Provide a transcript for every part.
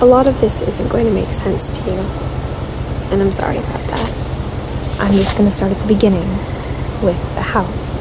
A lot of this isn't going to make sense to you, and I'm sorry about that. I'm just going to start at the beginning, with the house.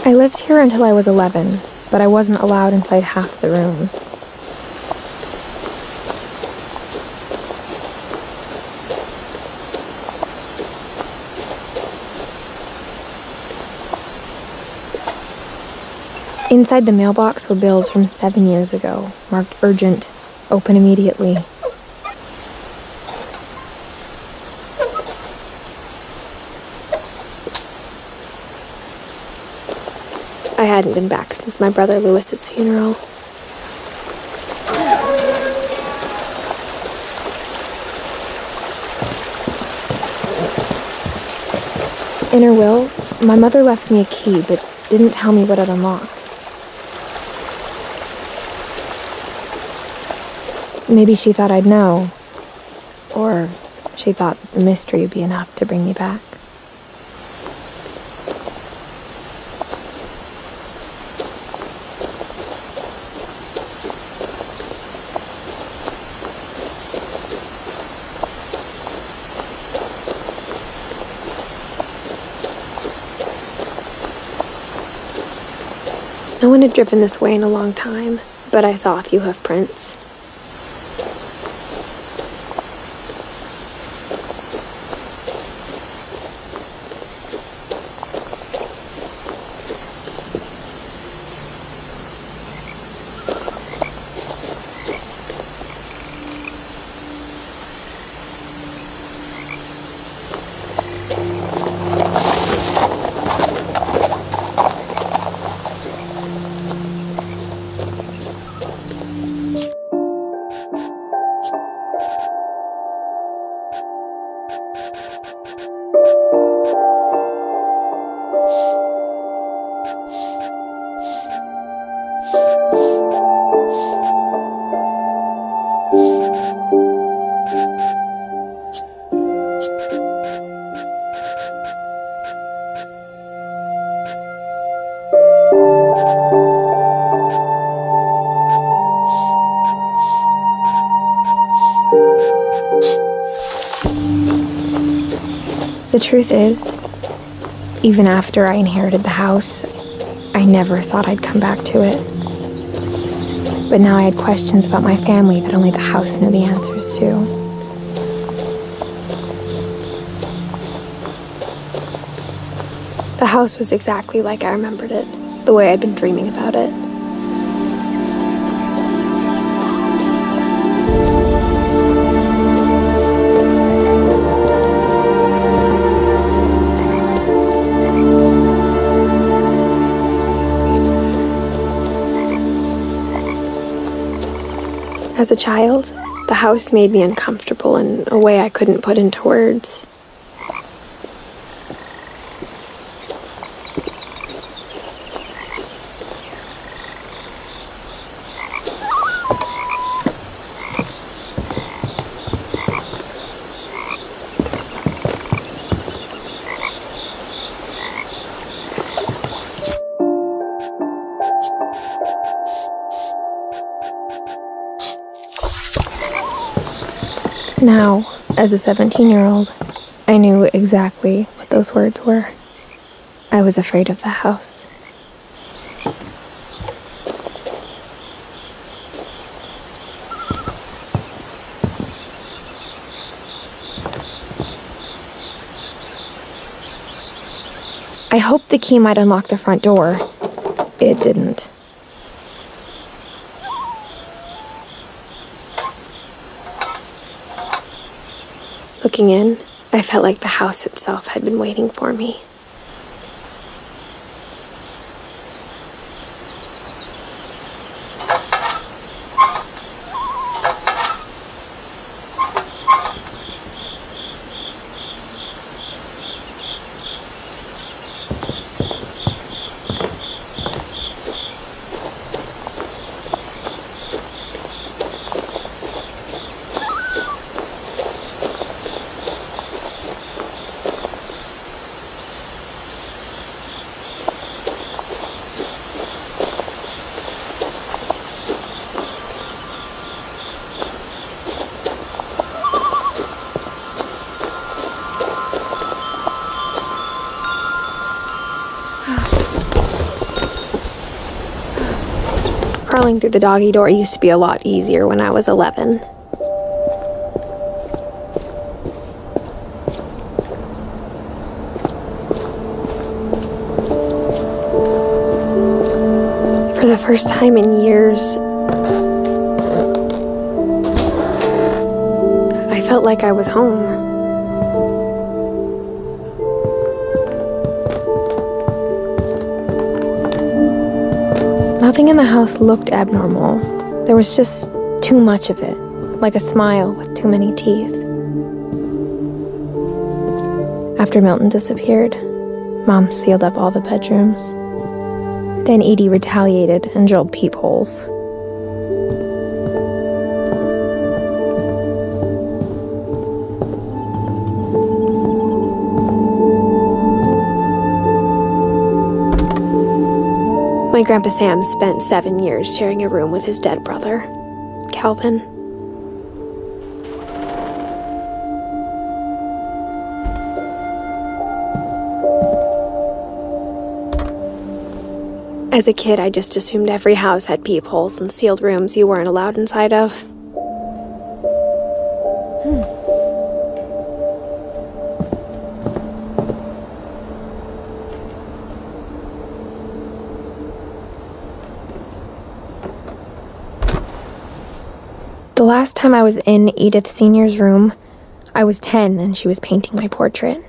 I lived here until I was 11, but I wasn't allowed inside half the rooms. Inside the mailbox were bills from 7 years ago, marked urgent, open immediately. I hadn't been back since my brother Lewis's funeral. In her will, my mother left me a key, but didn't tell me what it unlocked. Maybe she thought I'd know, or she thought that the mystery would be enough to bring me back. No one had driven this way in a long time, but I saw a few hoof prints. The truth is, even after I inherited the house, I never thought I'd come back to it. But now I had questions about my family that only the house knew the answers to. The house was exactly like I remembered it, the way I'd been dreaming about it. As a child, the house made me uncomfortable in a way I couldn't put into words. Now, as a 17-year-old, I knew exactly what those words were. I was afraid of the house. I hoped the key might unlock the front door. It didn't. Looking in, I felt like the house itself had been waiting for me. Crawling through the doggy door used to be a lot easier when I was 11. For the first time in years, I felt like I was home. Nothing in the house looked abnormal. There was just too much of it, like a smile with too many teeth. After Milton disappeared, Mom sealed up all the bedrooms. Then Edie retaliated and drilled peepholes. My Grandpa Sam spent 7 years sharing a room with his dead brother, Calvin. As a kid, I just assumed every house had peepholes and sealed rooms you weren't allowed inside of. The last time I was in Edith Sr.'s room, I was 10 and she was painting my portrait.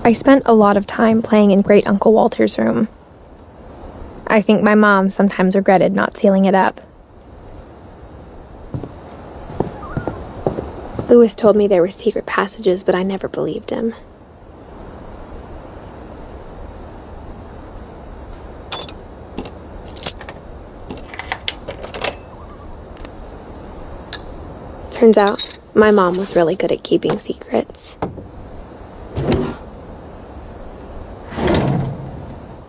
I spent a lot of time playing in Great Uncle Walter's room. I think my mom sometimes regretted not sealing it up. Lewis told me there were secret passages, but I never believed him. Turns out, my mom was really good at keeping secrets.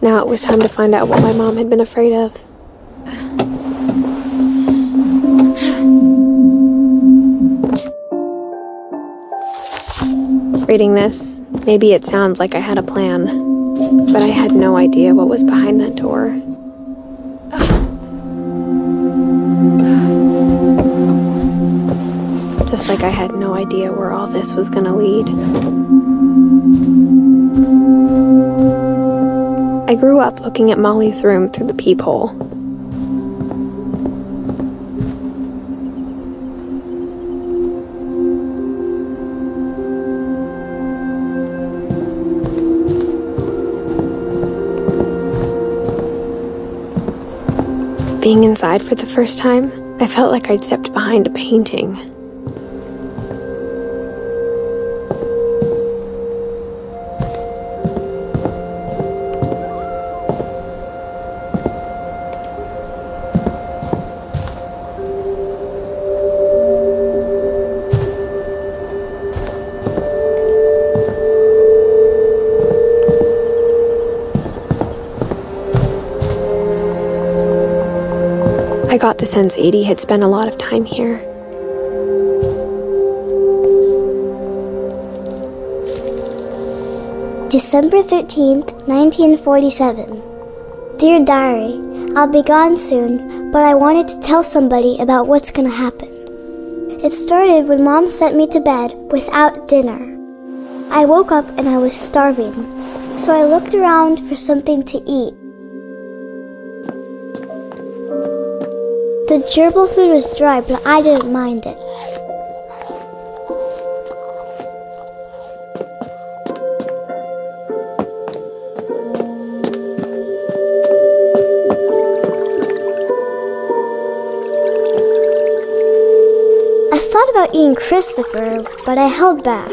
Now it was time to find out what my mom had been afraid of. Reading this, maybe it sounds like I had a plan, but I had no idea what was behind that door. Just like I had no idea where all this was gonna lead. I grew up looking at Molly's room through the peephole. Being inside for the first time, I felt like I'd stepped behind a painting. I got the sense Edie had spent a lot of time here. December 13th, 1947. Dear Diary, I'll be gone soon, but I wanted to tell somebody about what's gonna happen. It started when Mom sent me to bed without dinner. I woke up and I was starving, so I looked around for something to eat. The gerbil food was dry, but I didn't mind it. I thought about eating Christopher, but I held back.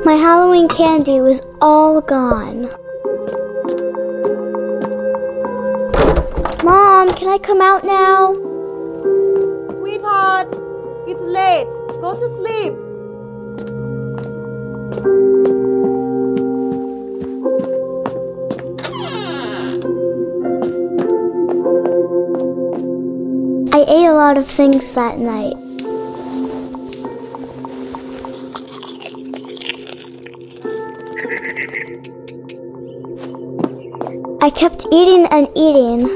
My Halloween candy was all gone. can I come out now? Sweetheart, it's late. Go to sleep. I ate a lot of things that night. I kept eating and eating.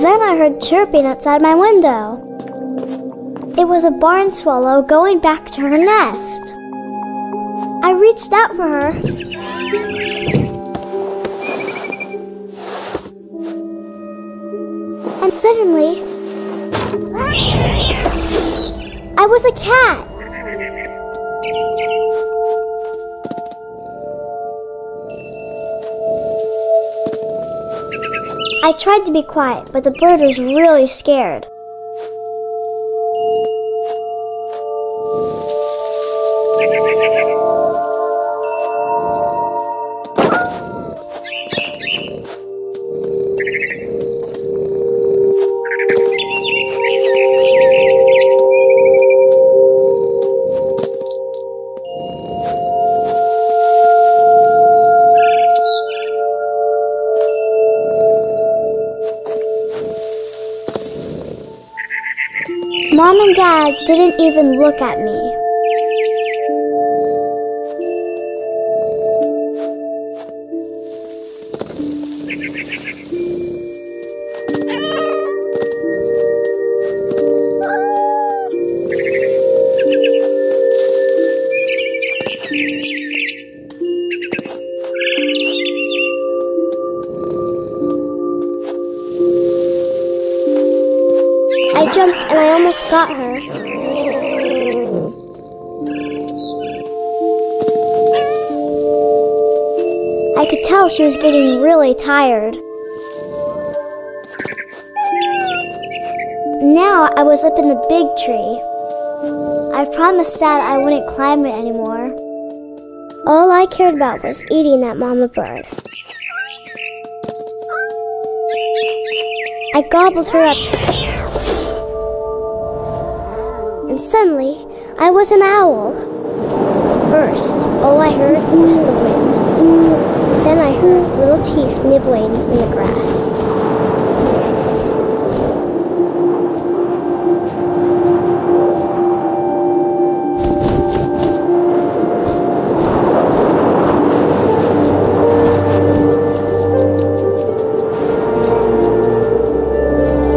Then I heard chirping outside my window. It was a barn swallow going back to her nest. I reached out for her. And suddenly, I was a cat. I tried to be quiet, but the bird was really scared. Mom and Dad didn't even look at me. I jumped and I almost got her. I could tell she was getting really tired. Now I was up in the big tree. I promised Dad I wouldn't climb it anymore. All I cared about was eating that mama bird. I gobbled her up. And suddenly, I was an owl. First, all I heard was the wind. Then I heard little teeth nibbling in the grass.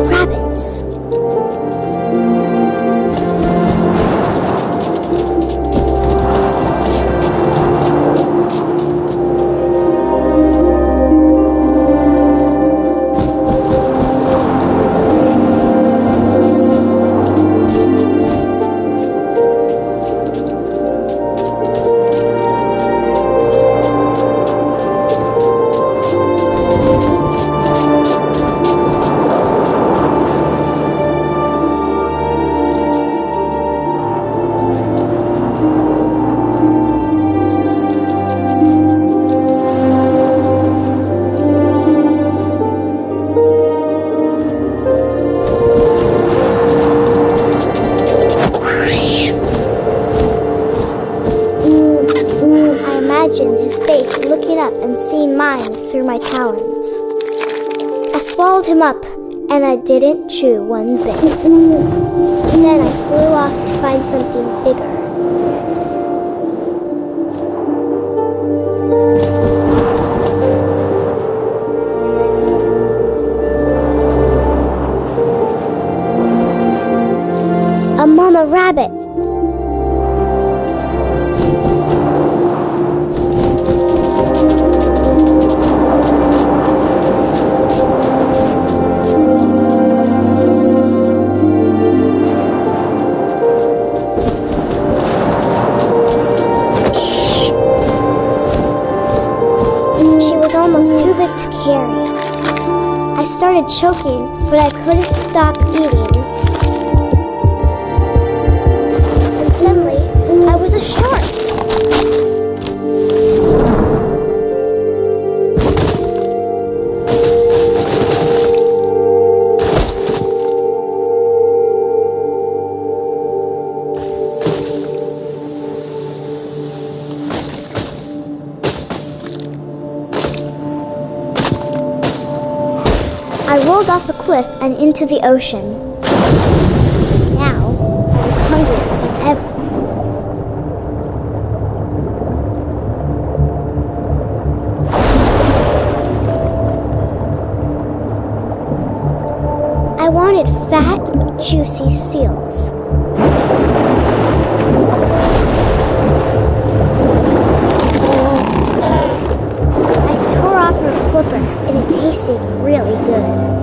Rabbits. His face looking up and seeing mine through my talons. I swallowed him up, and I didn't chew one bit. Then I flew off to find something bigger. A mama rabbit. Almost too big to carry. I I started choking, but I couldn't stop eating. And suddenly, I was a shark. I rolled off the cliff and into the ocean. Now, I was hungrier than ever. I wanted fat, juicy seals. I tore off her flipper, and it tasted really good.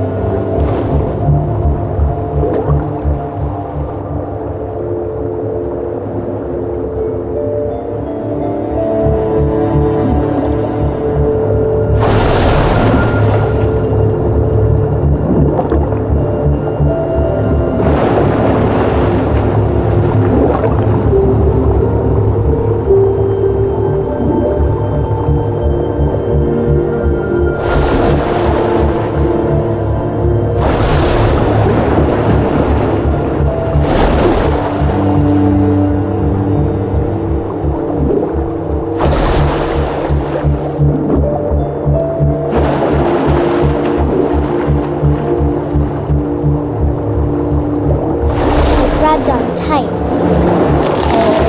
On tight,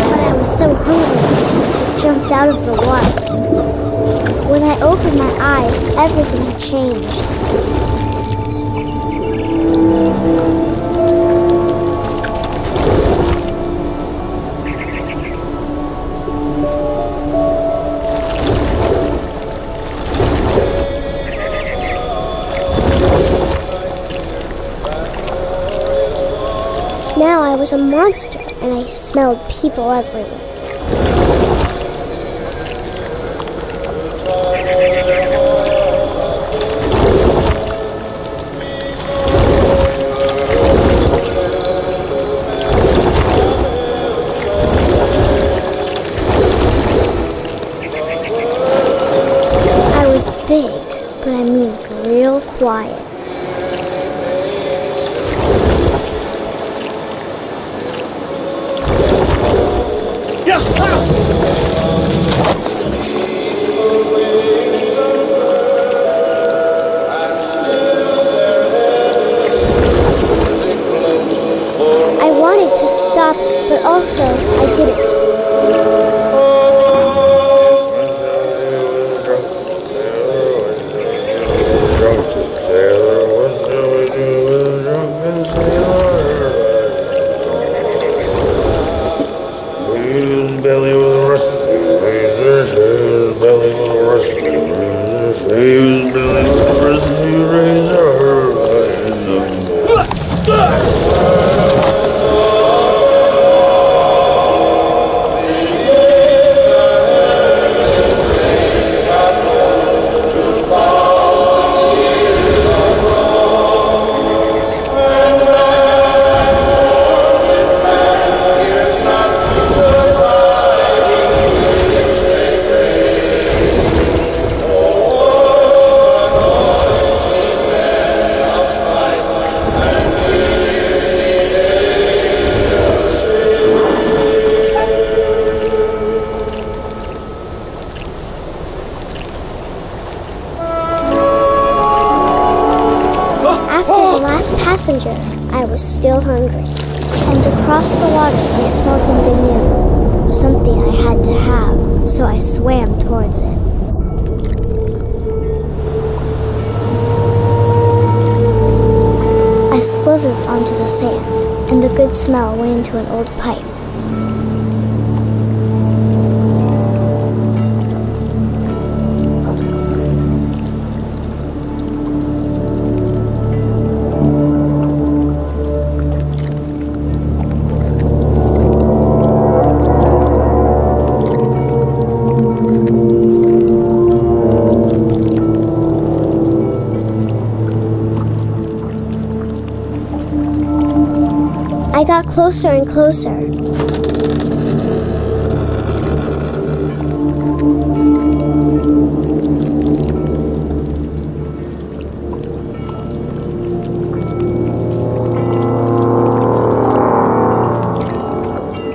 but I was so hungry, I jumped out of the water. When I opened my eyes, everything had changed. Now I was a monster, and I smelled people everywhere. I was big, but I moved real quiet. I wanted to stop, but also I didn't. Belly with a rusty razor, his belly with a rusty razor, his belly with a rusty razor. Last passenger, I was still hungry. And across the water, I smelled something new. Something I had to have, so I swam towards it. I slithered onto the sand, and the good smell went into an old pipe. closer and closer.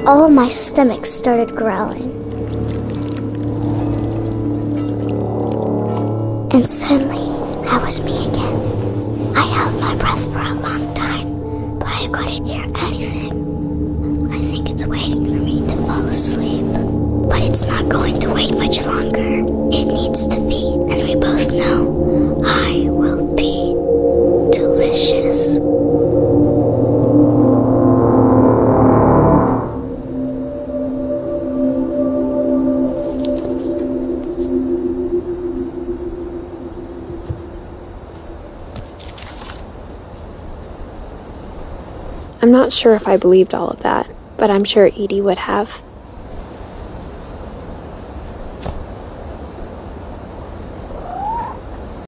All of my stomach started growling. And suddenly, I was me again. I held my breath for a long time, but I couldn't hear anything. I think it's waiting for me to fall asleep. But it's not going to wait much longer. It needs to feed, and we both know I will be delicious. I'm not sure if I believed all of that, but I'm sure Edie would have.